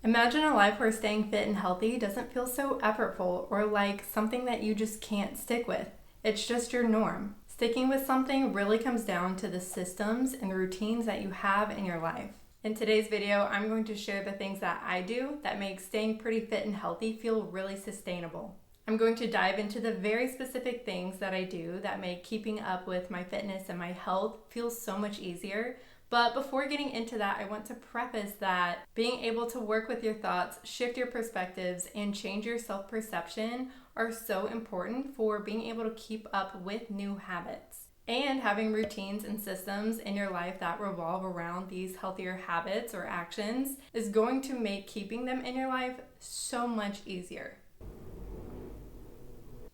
Imagine a life where staying fit and healthy doesn't feel so effortful or like something that you just can't stick with. It's just your norm. Sticking with something really comes down to the systems and the routines that you have in your life. In today's video, I'm going to share the things that I do that make staying pretty fit and healthy feel really sustainable. I'm going to dive into the very specific things that I do that make keeping up with my fitness and my health feel so much easier. But before getting into that, I want to preface that being able to work with your thoughts, shift your perspectives, and change your self-perception are so important for being able to keep up with new habits. And having routines and systems in your life that revolve around these healthier habits or actions is going to make keeping them in your life so much easier.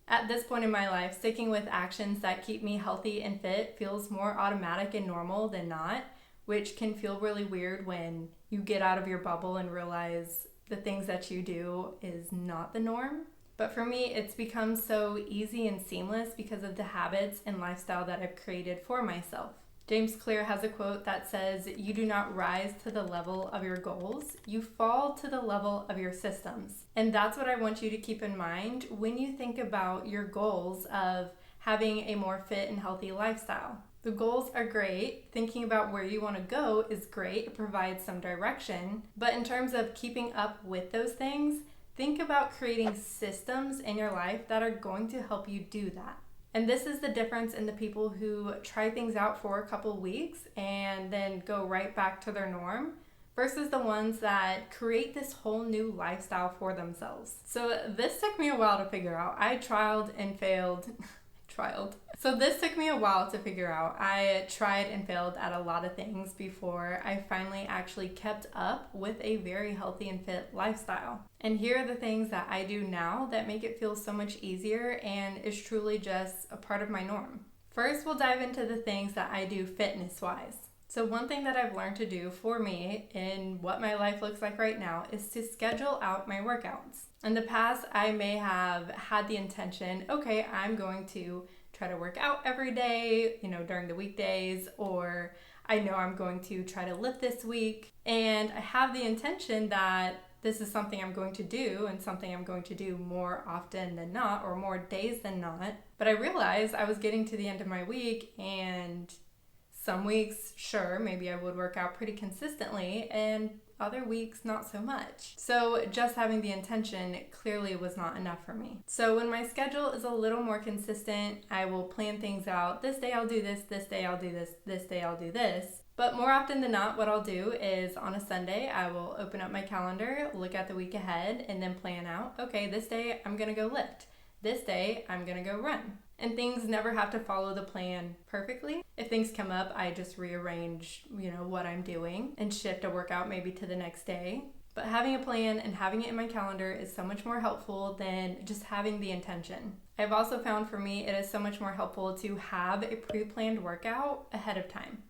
At this point in my life, sticking with actions that keep me healthy and fit feels more automatic and normal than not, which can feel really weird when you get out of your bubble and realize the things that you do is not the norm. But for me, it's become so easy and seamless because of the habits and lifestyle that I've created for myself. James Clear has a quote that says, "You do not rise to the level of your goals, you fall to the level of your systems." And that's what I want you to keep in mind when you think about your goals of having a more fit and healthy lifestyle. The goals are great. Thinking about where you want to go is great. It provides some direction. But in terms of keeping up with those things, think about creating systems in your life that are going to help you do that. And this is the difference in the people who try things out for a couple weeks and then go right back to their norm versus the ones that create this whole new lifestyle for themselves. So this took me a while to figure out. I trialed and failed. So this took me a while to figure out. I tried and failed at a lot of things before I finally actually kept up with a very healthy and fit lifestyle. And here are the things that I do now that make it feel so much easier and is truly just a part of my norm. First, we'll dive into the things that I do fitness-wise. So one thing that I've learned to do for me in what my life looks like right now is to schedule out my workouts. In the past, I may have had the intention, okay, I'm going to try to work out every day, during the weekdays, or I know I'm going to try to lift this week. And I have the intention that this is something I'm going to do and something I'm going to do more often than not, or more days than not. But I realized I was getting to the end of my week, and some weeks, sure, maybe I would work out pretty consistently, and other weeks not so much. So just having the intention clearly was not enough for me. So when my schedule is a little more consistent, I will plan things out. This day I'll do this, this day I'll do this, this day I'll do this. But more often than not, what I'll do is on a Sunday, I will open up my calendar, look at the week ahead, and then plan out, okay, this day I'm gonna go lift. This day I'm gonna go run. And things never have to follow the plan perfectly. If things come up, I just rearrange, what I'm doing and shift a workout maybe to the next day. But having a plan and having it in my calendar is so much more helpful than just having the intention. I've also found for me, it is so much more helpful to have a pre-planned workout ahead of time.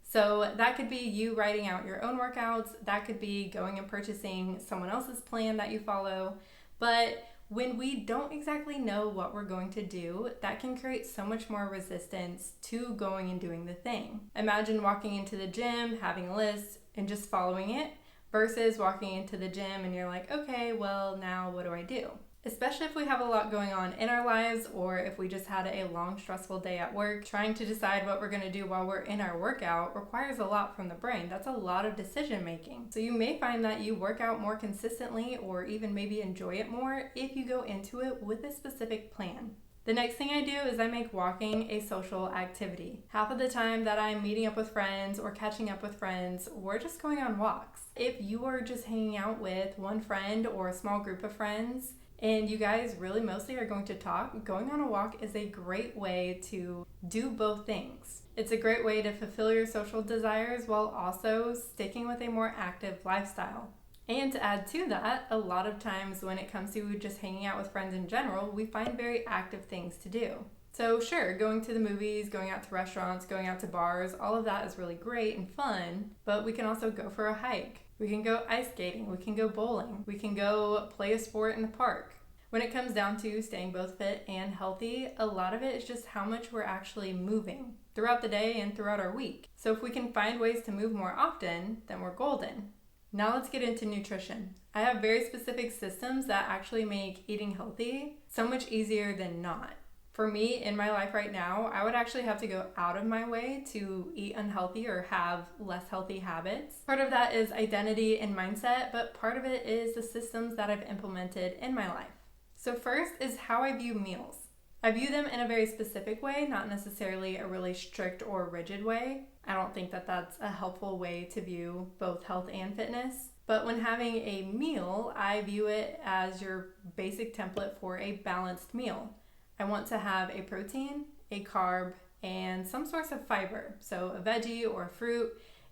So that could be you writing out your own workouts. That could be going and purchasing someone else's plan that you follow. But when we don't exactly know what we're going to do, that can create so much more resistance to going and doing the thing. Imagine walking into the gym, having a list, and just following it, versus walking into the gym and you're like, okay, well, now what do I do? Especially if we have a lot going on in our lives, or if we just had a long, stressful day at work, trying to decide what we're going to do while we're in our workout requires a lot from the brain. That's a lot of decision making. So you may find that you work out more consistently, or even maybe enjoy it more if you go into it with a specific plan. The next thing I do is I make walking a social activity. Half of the time that I'm meeting up with friends or catching up with friends, we're just going on walks. If you are just hanging out with one friend or a small group of friends, and you guys really mostly are going to talk, going on a walk is a great way to do both things. It's a great way to fulfill your social desires while also sticking with a more active lifestyle. And to add to that, a lot of times when it comes to just hanging out with friends in general, we find very active things to do. So sure, going to the movies, going out to restaurants, going out to bars, all of that is really great and fun, but we can also go for a hike. We can go ice skating, we can go bowling, we can go play a sport in the park. When it comes down to staying both fit and healthy, a lot of it is just how much we're actually moving throughout the day and throughout our week. So if we can find ways to move more often, then we're golden. Now let's get into nutrition. I have very specific systems that actually make eating healthy so much easier than not. For me, in my life right now, I would actually have to go out of my way to eat unhealthy or have less healthy habits. Part of that is identity and mindset, but part of it is the systems that I've implemented in my life. So first is how I view meals. I view them in a very specific way, not necessarily a really strict or rigid way. I don't think that that's a helpful way to view both health and fitness. But when having a meal, I view it as your basic template for a balanced meal. I want to have a protein, a carb, and some source of fiber, so a veggie or a fruit.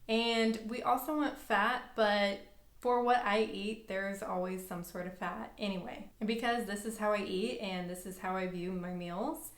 And we also want fat, but for what I eat, there's always some sort of fat anyway. And because this is how I eat and this is how I view my meals,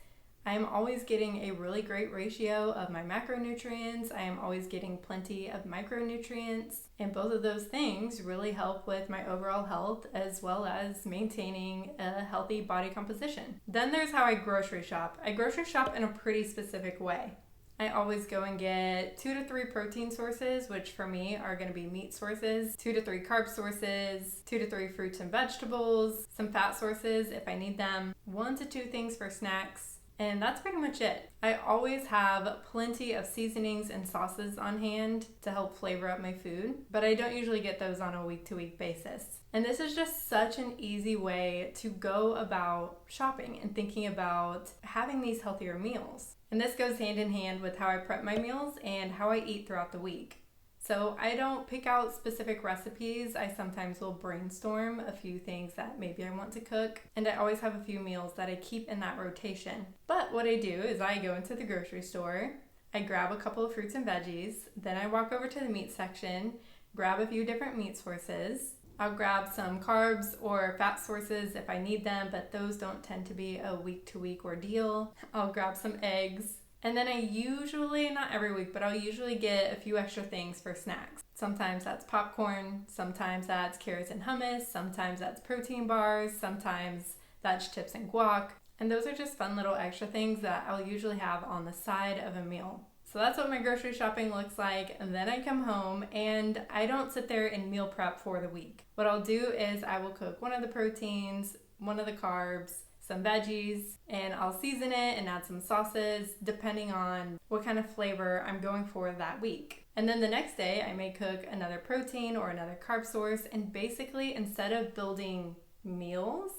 I am always getting a really great ratio of my macronutrients. I am always getting plenty of micronutrients. And both of those things really help with my overall health as well as maintaining a healthy body composition. Then there's how I grocery shop. I grocery shop in a pretty specific way. I always go and get 2 to 3 protein sources, which for me are going to be meat sources, 2 to 3 carb sources, 2 to 3 fruits and vegetables, some fat sources if I need them, 1 to 2 things for snacks. And that's pretty much it. I always have plenty of seasonings and sauces on hand to help flavor up my food, but I don't usually get those on a week-to-week basis. And this is just such an easy way to go about shopping and thinking about having these healthier meals. And this goes hand in hand with how I prep my meals and how I eat throughout the week. So I don't pick out specific recipes. I sometimes will brainstorm a few things that maybe I want to cook. And I always have a few meals that I keep in that rotation. But what I do is I go into the grocery store, I grab a couple of fruits and veggies, then I walk over to the meat section, grab a few different meat sources. I'll grab some carbs or fat sources if I need them, but those don't tend to be a week-to-week ordeal. I'll grab some eggs. And then I usually, not every week, but I'll usually get a few extra things for snacks. Sometimes that's popcorn, sometimes that's carrots and hummus, sometimes that's protein bars, sometimes that's chips and guac. And those are just fun little extra things that I'll usually have on the side of a meal. So that's what my grocery shopping looks like. And then I come home and I don't sit there and meal prep for the week. What I'll do is I will cook one of the proteins, one of the carbs, some veggies, and I'll season it and add some sauces depending on what kind of flavor I'm going for that week. And then the next day I may cook another protein or another carb source, and basically instead of building meals,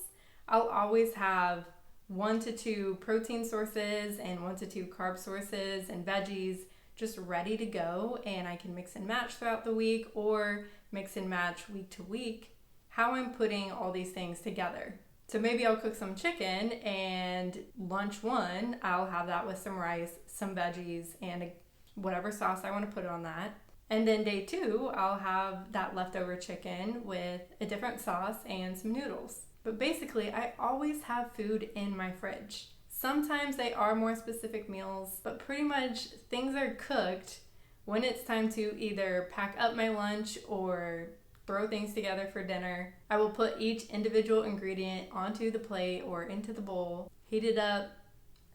I'll always have 1 to 2 protein sources and 1 to 2 carb sources and veggies just ready to go, and I can mix and match throughout the week or mix and match week to week how I'm putting all these things together. So maybe I'll cook some chicken, and lunch 1, I'll have that with some rice, some veggies, and whatever sauce I want to put on that. And then day 2, I'll have that leftover chicken with a different sauce and some noodles. But basically, I always have food in my fridge. Sometimes they are more specific meals, but pretty much things are cooked when it's time to either pack up my lunch or throw things together for dinner. I will put each individual ingredient onto the plate or into the bowl, heat it up,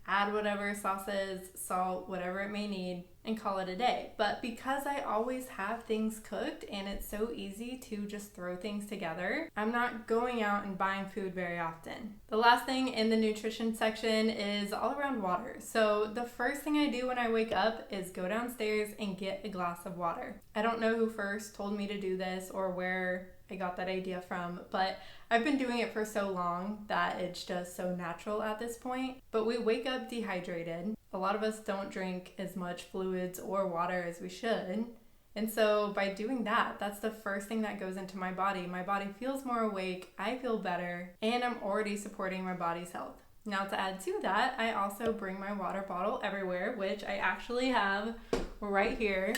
add whatever sauces, salt, whatever it may need, and call it a day. But because I always have things cooked and it's so easy to just throw things together, I'm not going out and buying food very often. The last thing in the nutrition section is all around water. So the first thing I do when I wake up is go downstairs and get a glass of water. I don't know who first told me to do this or where I got that idea from, but I've been doing it for so long that it's just so natural at this point. But we wake up dehydrated. A lot of us don't drink as much fluids or water as we should. And so by doing that, that's the first thing that goes into my body. My body feels more awake, I feel better, and I'm already supporting my body's health. Now to add to that, I also bring my water bottle everywhere, which I actually have right here.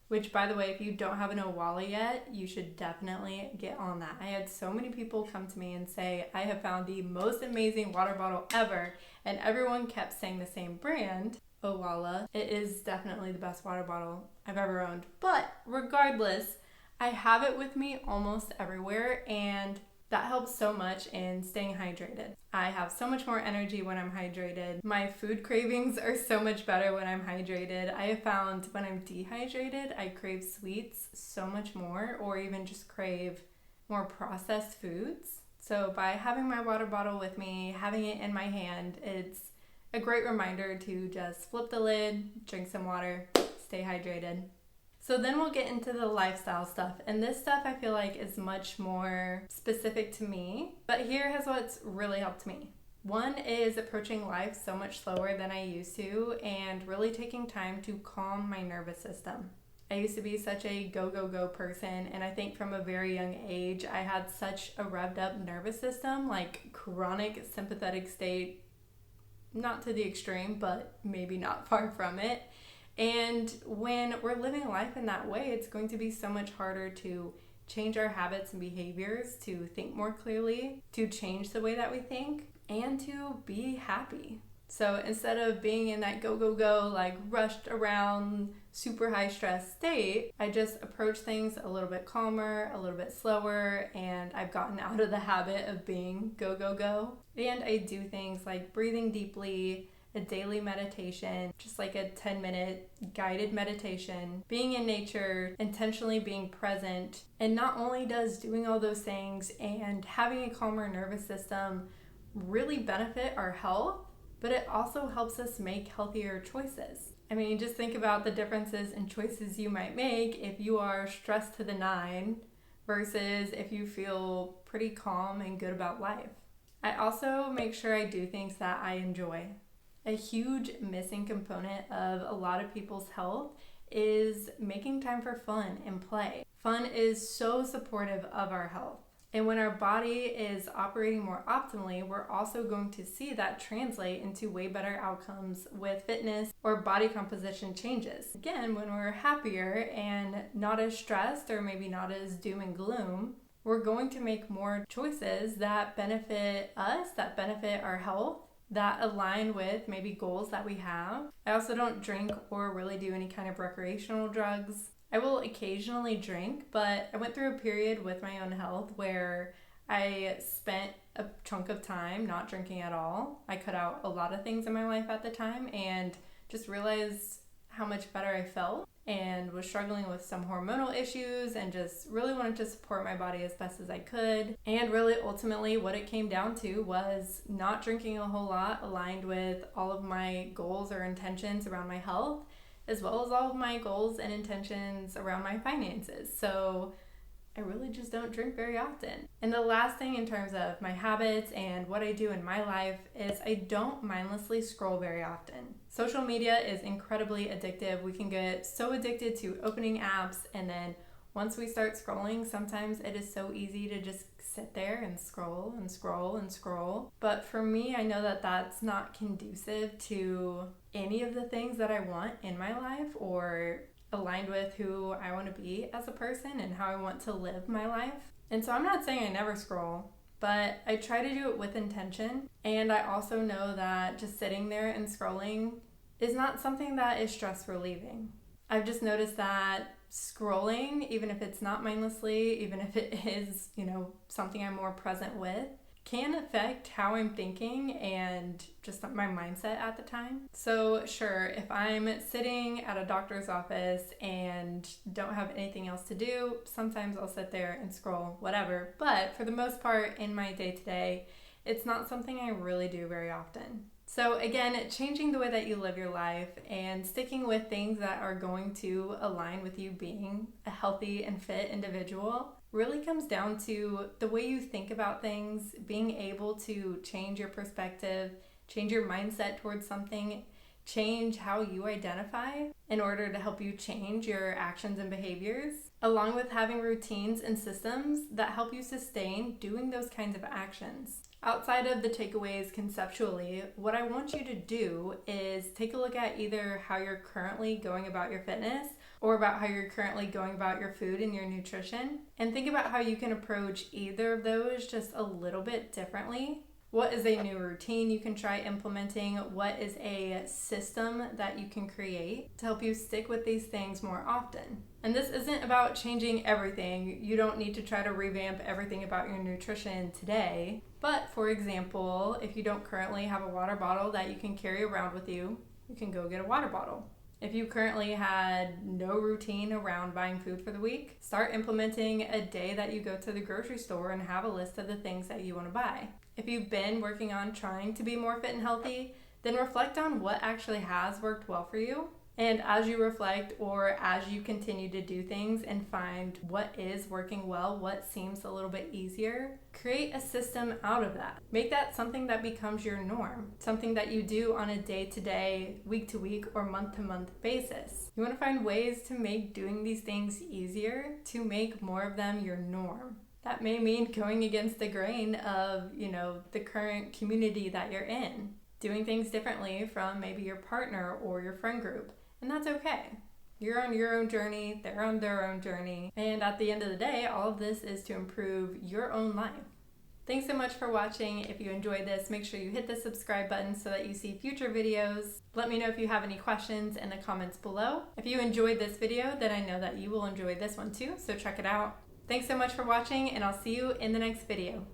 Which, by the way, if you don't have an Owala yet, you should definitely get on that. I had so many people come to me and say, I have found the most amazing water bottle ever. And everyone kept saying the same brand, Owala. It is definitely the best water bottle I've ever owned. But regardless, I have it with me almost everywhere. And That helps so much in staying hydrated. I have so much more energy when I'm hydrated. My food cravings are so much better when I'm hydrated. I have found when I'm dehydrated, I crave sweets so much more, or even just crave more processed foods. So by having my water bottle with me, having it in my hand, it's a great reminder to just flip the lid, drink some water, stay hydrated. So then we'll get into the lifestyle stuff. And this stuff I feel like is much more specific to me. But here is what's really helped me. One is approaching life so much slower than I used to and really taking time to calm my nervous system. I used to be such a go, go, go person, and I think from a very young age, I had such a revved up nervous system, like chronic sympathetic state, not to the extreme, but maybe not far from it. And when we're living life in that way, it's going to be so much harder to change our habits and behaviors, to think more clearly, to change the way that we think, and to be happy. So instead of being in that go, go, go, like rushed around, super high stress state, I just approach things a little bit calmer, a little bit slower, and I've gotten out of the habit of being go, go, go. And I do things like breathing deeply, a daily meditation, just like a 10-minute guided meditation, being in nature, intentionally being present. And not only does doing all those things and having a calmer nervous system really benefit our health, but it also helps us make healthier choices. I mean, just think about the differences in choices you might make if you are stressed to the nine versus if you feel pretty calm and good about life. I also make sure I do things that I enjoy. A huge missing component of a lot of people's health is making time for fun and play. Fun is so supportive of our health. And when our body is operating more optimally, we're also going to see that translate into way better outcomes with fitness or body composition changes. Again, when we're happier and not as stressed or maybe not as doom and gloom, we're going to make more choices that benefit us, that benefit our health, that align with maybe goals that we have. I also don't drink or really do any kind of recreational drugs. I will occasionally drink, but I went through a period with my own health where I spent a chunk of time not drinking at all. I cut out a lot of things in my life at the time and just realized how much better I felt and was struggling with some hormonal issues and just really wanted to support my body as best as I could. And really ultimately what it came down to was not drinking a whole lot aligned with all of my goals or intentions around my health, as well as all of my goals and intentions around my finances. So I really just don't drink very often. And the last thing in terms of my habits and what I do in my life is I don't mindlessly scroll very often. Social media is incredibly addictive. We can get so addicted to opening apps, and then once we start scrolling, sometimes it is so easy to just sit there and scroll and scroll and scroll. But for me, I know that that's not conducive to any of the things that I want in my life or aligned with who I want to be as a person and how I want to live my life. And so I'm not saying I never scroll, but I try to do it with intention. And I also know that just sitting there and scrolling is not something that is stress relieving. I've just noticed that scrolling, even if it's not mindlessly, even if it is, something I'm more present with, can affect how I'm thinking and just my mindset at the time. So sure, if I'm sitting at a doctor's office and don't have anything else to do, sometimes I'll sit there and scroll, whatever. But for the most part in my day-to-day, it's not something I really do very often. So again, changing the way that you live your life and sticking with things that are going to align with you being a healthy and fit individual really comes down to the way you think about things, being able to change your perspective, change your mindset towards something, change how you identify in order to help you change your actions and behaviors, along with having routines and systems that help you sustain doing those kinds of actions. Outside of the takeaways conceptually, what I want you to do is take a look at either how you're currently going about your fitness or about how you're currently going about your food and your nutrition, and think about how you can approach either of those just a little bit differently. What is a new routine you can try implementing? What is a system that you can create to help you stick with these things more often? And this isn't about changing everything. You don't need to try to revamp everything about your nutrition today. But for example, if you don't currently have a water bottle that you can carry around with you, you can go get a water bottle. If you currently had no routine around buying food for the week, start implementing a day that you go to the grocery store and have a list of the things that you want to buy. If you've been working on trying to be more fit and healthy, then reflect on what actually has worked well for you. And as you reflect or as you continue to do things and find what is working well, what seems a little bit easier, create a system out of that. Make that something that becomes your norm, something that you do on a day-to-day, week-to-week, or month-to-month basis. You want to find ways to make doing these things easier, to make more of them your norm. That may mean going against the grain of, the current community that you're in, doing things differently from maybe your partner or your friend group. And that's okay. You're on your own journey, they're on their own journey. And at the end of the day, all of this is to improve your own life. Thanks so much for watching. If you enjoyed this, make sure you hit the subscribe button so that you see future videos. Let me know if you have any questions in the comments below. If you enjoyed this video, then I know that you will enjoy this one too, so check it out. Thanks so much for watching, and I'll see you in the next video.